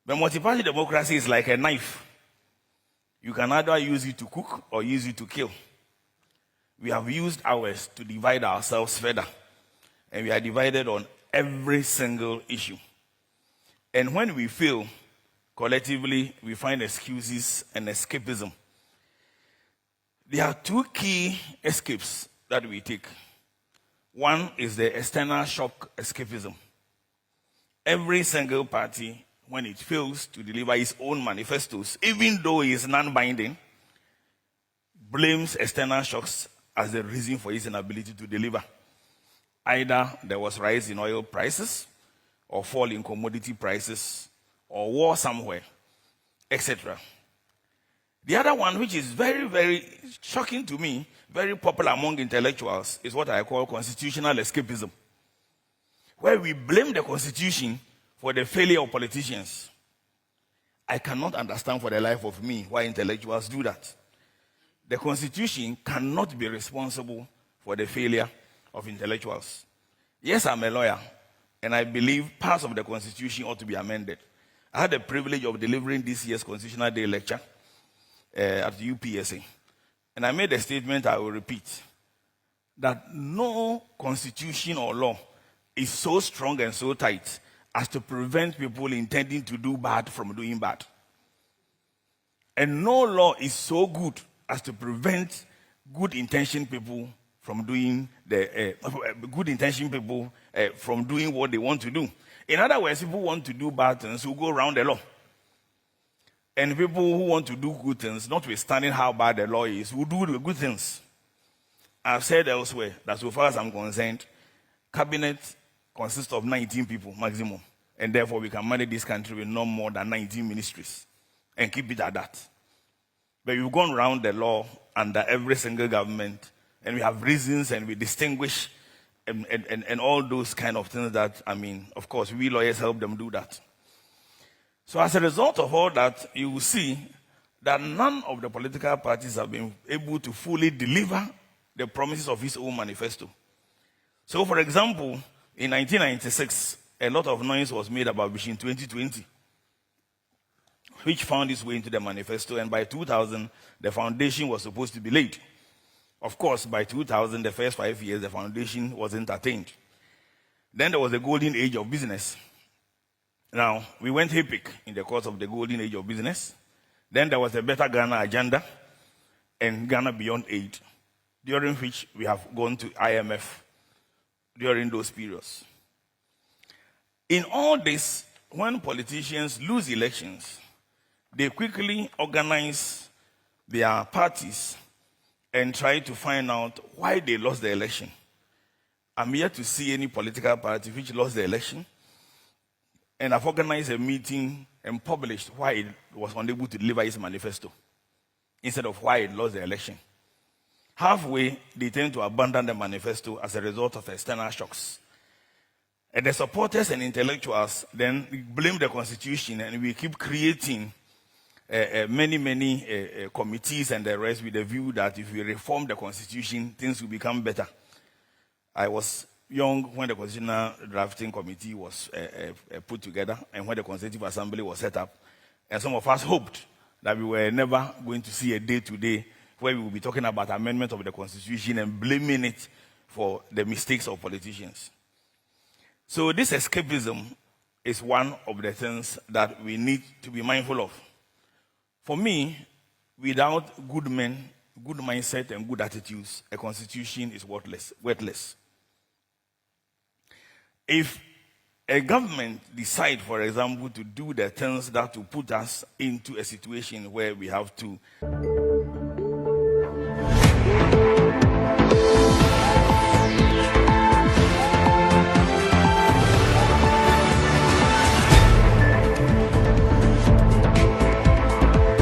The multi-party democracy is like a knife. You can either use it to cook or use it to kill. We have used ours to divide ourselves further. And we are divided on every single issue. And when we fail, collectively, we find excuses and escapism. There are two key escapes that we take. One is the external shock escapism. Every single party, when it fails to deliver its own manifestos, even though it is non-binding, blames external shocks as the reason for its inability to deliver. Either there was rise in oil prices, or fall in commodity prices, or war somewhere, etc. The other one, which is very, very shocking to me, very popular among intellectuals, is what I call constitutional escapism, where we blame the Constitution for the failure of politicians. I cannot understand for the life of me why intellectuals do that. The Constitution cannot be responsible for the failure of intellectuals. Yes, I'm a lawyer, and I believe parts of the Constitution ought to be amended. I had the privilege of delivering this year's Constitutional Day lecture at the UPSA. And I made a statement I will repeat, that no constitution or law is so strong and so tight as to prevent people intending to do bad from doing bad. And no law is so good as to prevent good-intentioned people from doing from doing what they want to do. In other words, people want to do bad things who go around the law. And people who want to do good things, notwithstanding how bad the law is, will do the good things. I've said elsewhere that so far as I'm concerned, cabinet consists of 19 people maximum. And therefore we can manage this country with no more than 19 ministries and keep it at that. But we've gone around the law under every single government, and we have reasons and we distinguish and all those kind of things that, of course, we lawyers help them do that. So as a result of all that, you will see that none of the political parties have been able to fully deliver the promises of its own manifesto. So, for example, in 1996, a lot of noise was made about Vision 2020, which found its way into the manifesto, and by 2000, the foundation was supposed to be laid. Of course, by 2000, the first 5 years, the foundation wasn't attained. Then there was the golden age of business. Now, we went epic in the course of the golden age of business. Then there was the Better Ghana agenda and Ghana Beyond Aid, during which we have gone to IMF during those periods. In all this, when politicians lose elections, they quickly organize their parties and try to find out why they lost the election. I'm yet to see any political party which lost the election, and I've organized a meeting and published why it was unable to deliver its manifesto, instead of why it lost the election. Halfway, they tend to abandon the manifesto as a result of external shocks. And the supporters and intellectuals then blame the Constitution, and we keep creating many committees and the rest with the view that if we reform the Constitution, things will become better. I was young when the Constitutional Drafting Committee was put together and when the Constitutive Assembly was set up. And some of us hoped that we were never going to see a day today where we will be talking about amendment of the Constitution and blaming it for the mistakes of politicians. So this escapism is one of the things that we need to be mindful of. For me, without good men, good mindset, and good attitudes, a constitution is worthless. If a government decides, for example, to do the things that will put us into a situation where we have to